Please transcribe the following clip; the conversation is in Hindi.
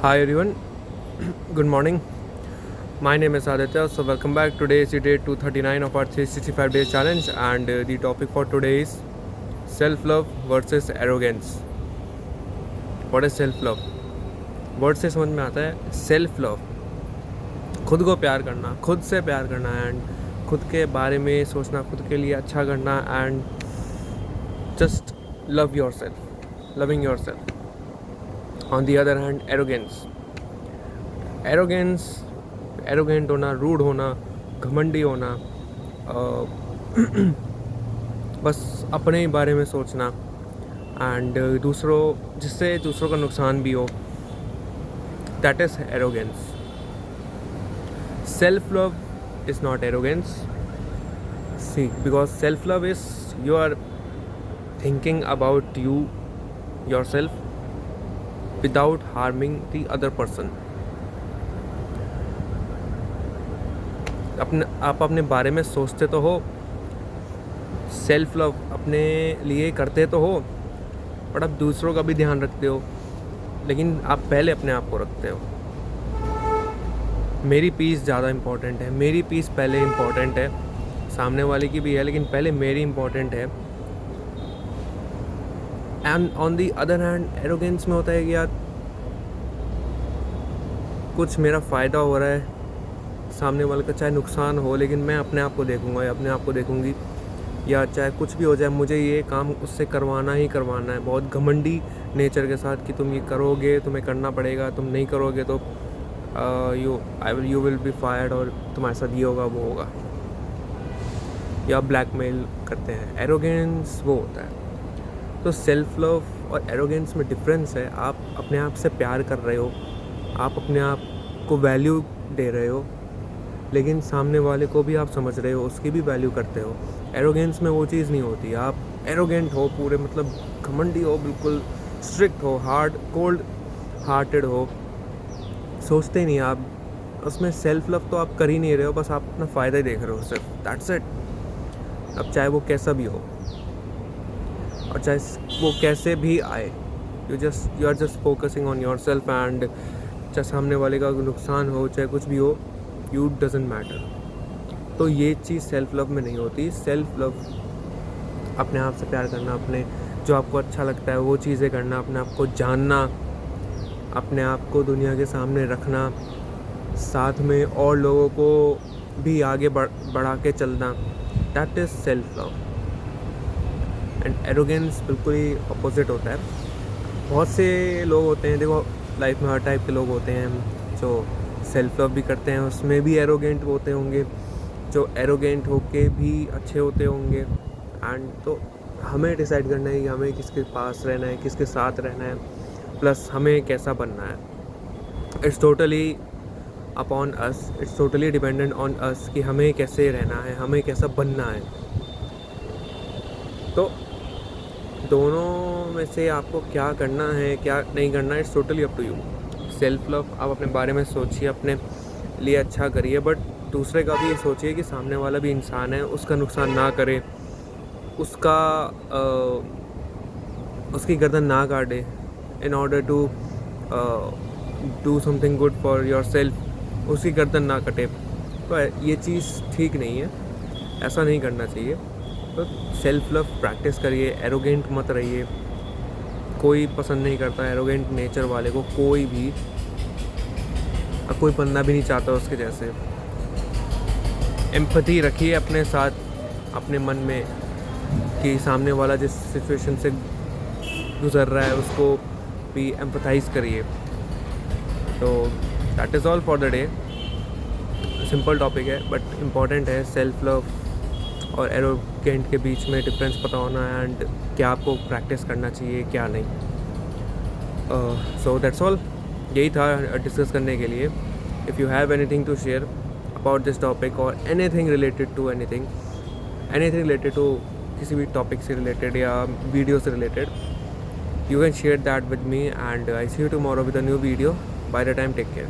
Hi everyone, good morning. My name is Aditya. So welcome back. Today is the day 239 of our 365 days challenge, and the topic for today is self-love versus arrogance. What is self-love? Word से समझ में आता है सेल्फ लव, खुद को प्यार करना, खुद से प्यार करना एंड खुद के बारे में सोचना, खुद के लिए अच्छा करना and just love your self, loving your self. On the other hand arrogance arrogant होना, रूड होना, घमंडी होना, बस अपने ही बारे में सोचना एंड जिससे दूसरों का नुकसान भी हो, that is arrogance. Self love is not arrogance. See, because self love is you are thinking about you your self without harming the other person. आप अपने बारे में सोचते तो हो, सेल्फ लव अपने लिए करते तो हो, बट आप दूसरों का भी ध्यान रखते हो, लेकिन आप पहले अपने आप को रखते हो. मेरी पीस ज़्यादा इम्पोर्टेंट है, मेरी पीस पहले इम्पोर्टेंट है, सामने वाले की भी है लेकिन पहले मेरी इम्पोर्टेंट है. And on the other hand arrogance में होता है कि यार कुछ मेरा फ़ायदा हो रहा है, सामने वाले का चाहे नुकसान हो, लेकिन मैं अपने आप को देखूंगा या अपने आप को देखूंगी, या चाहे कुछ भी हो जाए मुझे ये काम उससे करवाना ही करवाना है. बहुत घमंडी नेचर के साथ कि तुम ये करोगे, तुम्हें करना पड़ेगा, तुम नहीं करोगे तो यू विल बी फायर्ड, और तुम्हारे साथ ये होगा वो होगा, या ब्लैकमेल करते हैं. एरोगेंस वो होता है. तो सेल्फ लव और एरोगेंस में डिफरेंस है. आप अपने आप से प्यार कर रहे हो, आप अपने आप को वैल्यू दे रहे हो, लेकिन सामने वाले को भी आप समझ रहे हो, उसकी भी वैल्यू करते हो. एरोगेंस में वो चीज़ नहीं होती. आप एरोगेंट हो, पूरे मतलब घमंडी हो, बिल्कुल स्ट्रिक्ट हो, कोल्ड हार्टेड हो, सोचते नहीं आप. उसमें सेल्फ लव तो आप कर ही नहीं रहे हो, बस आप अपना फ़ायदा ही देख रहे हो सिर्फ, दैट्स इट. अब चाहे वो कैसा भी हो और चाहे वो कैसे भी आए, you are just focusing on your self and चाहे सामने वाले का नुकसान हो, चाहे कुछ भी हो, यू डजंट मैटर. तो ये चीज़ सेल्फ लव में नहीं होती. सेल्फ लव अपने आप से प्यार करना, अपने जो आपको अच्छा लगता है वो चीज़ें करना, अपने आप को जानना, अपने आप को दुनिया के सामने रखना, साथ में और लोगों को भी आगे बढ़ा के चलना, that is self love. And arrogance बिल्कुल ही अपोजिट होता है. बहुत से लोग होते हैं, देखो लाइफ में हर टाइप के लोग होते हैं जो सेल्फ लव भी करते हैं, उसमें भी एरोगेंट होते होंगे, जो एरोगेंट होके भी अच्छे होते होंगे. एंड तो हमें डिसाइड करना है कि हमें किसके पास रहना है, किसके साथ रहना है, प्लस हमें कैसा बनना है. It's totally upon us, it's totally dependent on us कि हमें कैसे रहना है, हमें कैसा बनना है. तो दोनों में से आपको क्या करना है, क्या नहीं करना है, it's totally up to you. Self love, आप अपने बारे में सोचिए, अपने लिए अच्छा करिए, बट दूसरे का भी ये सोचिए कि सामने वाला भी इंसान है, उसका नुकसान ना करे, उसकी गर्दन ना काटे in order to do something good for your self. उसकी गर्दन ना कटे, तो ये चीज़ ठीक नहीं है, ऐसा नहीं करना चाहिए. तो सेल्फ लव प्रैक्टिस करिए, एरोगेंट मत रहिए. कोई पसंद नहीं करता एरोगेंट नेचर वाले को, कोई भी, और कोई बनना भी नहीं चाहता उसके जैसे. एम्पैथी रखिए अपने साथ, अपने मन में, कि सामने वाला जिस सिचुएशन से गुज़र रहा है उसको भी एम्पैथाइज़ करिए. तो that is all for the day. Simple topic है बट इम्पॉर्टेंट है. सेल्फ लव और एरोगेंट के बीच में डिफरेंस पता होना एंड क्या आपको प्रैक्टिस करना चाहिए, क्या नहीं. So that's all. यही था डिस्कस करने के लिए. If you have anything to share about this topic और एनीथिंग रिलेटेड टू किसी भी टॉपिक से रिलेटेड या वीडियो से related, you can share that with me and I see you tomorrow with a new video. Bye the time, take care.